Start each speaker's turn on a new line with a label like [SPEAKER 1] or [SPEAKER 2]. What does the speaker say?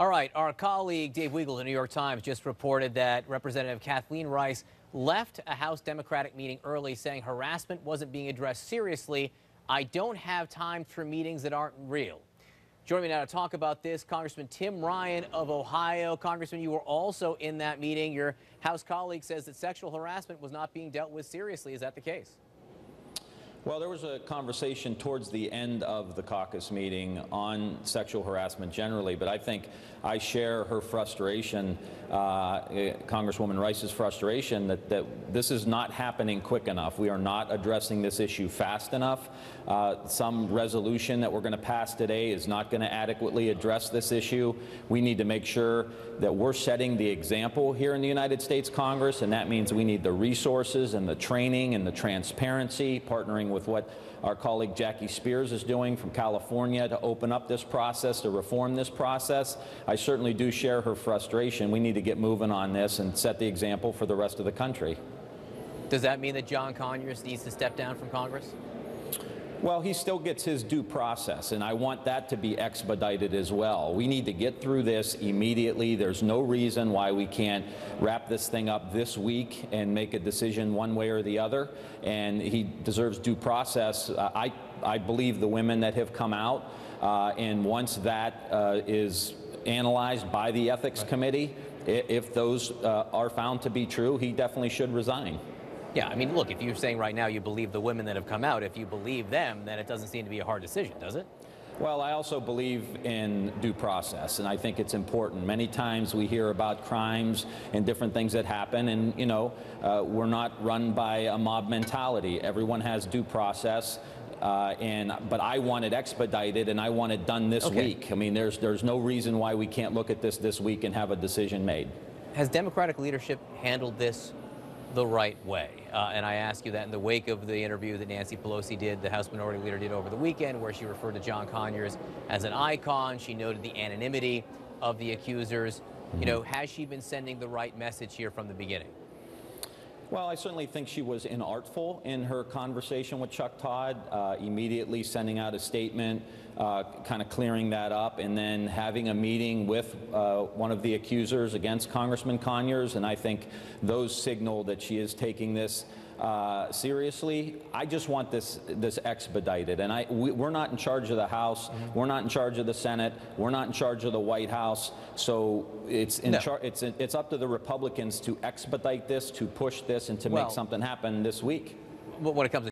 [SPEAKER 1] All right, our colleague Dave Weigel of the New York Times just reported that Representative Kathleen Rice left a House Democratic meeting early saying harassment wasn't being addressed seriously. I don't have time for meetings that aren't real. Joining me now to talk about this, Congressman Tim Ryan of Ohio. Congressman, you were also in that meeting. Your House colleague says that sexual harassment was not being dealt with seriously. Is that the case?
[SPEAKER 2] Well, there was a conversation towards the end of the caucus meeting on sexual harassment generally, but I think I share her frustration, Congresswoman Rice's frustration, that this is not happening quick enough. We are not addressing this issue fast enough. Some resolution that we're going to pass today is not going to adequately address this issue. We need to make sure that we're setting the example here in the United States Congress, and that means we need the resources and the training and the transparency, partnering with what our colleague Jackie Spears is doing from California to open up this process, to reform this process. I certainly do share her frustration. We need to get moving on this and set the example for the rest of the country.
[SPEAKER 1] Does that mean that John Conyers needs to step down from Congress?
[SPEAKER 2] Well, he still gets his due process, and I want that to be expedited as well. We need to get through this immediately. There's no reason why we can't wrap this thing up this week and make a decision one way or the other, and he deserves due process. I believe the women that have come out, and once that is analyzed by the Ethics Committee, if those are found to be true, he definitely should resign.
[SPEAKER 1] Yeah, I mean, look, if you're saying right now you believe the women that have come out, if you believe them, then it doesn't seem to be a hard decision, does it?
[SPEAKER 2] Well, I also believe in due process, and I think it's important. Many times we hear about crimes and different things that happen, and, you know, we're not run by a mob mentality. Everyone has due process. But I want it expedited, and I want it done this week. I mean, there's no reason why we can't look at this week and have a decision made.
[SPEAKER 1] Has Democratic leadership handled this the right way? And I ask you that in the wake of the interview that Nancy Pelosi did, the House Minority Leader did over the weekend, where she referred to John Conyers as an icon. She noted the anonymity of the accusers. You know, has she been sending the right message here from the beginning?
[SPEAKER 2] Well, I certainly think she was inartful in her conversation with Chuck Todd, immediately sending out a statement, kind of clearing that up, and then having a meeting with one of the accusers against Congressman Conyers, and I think those signal that she is taking this seriously. I just want this expedited, and we're not in charge of the House, we're not in charge of the Senate, we're not in charge of the White House, so it's up to the Republicans to expedite this, to push this, and to make something happen this week.
[SPEAKER 1] When it comes to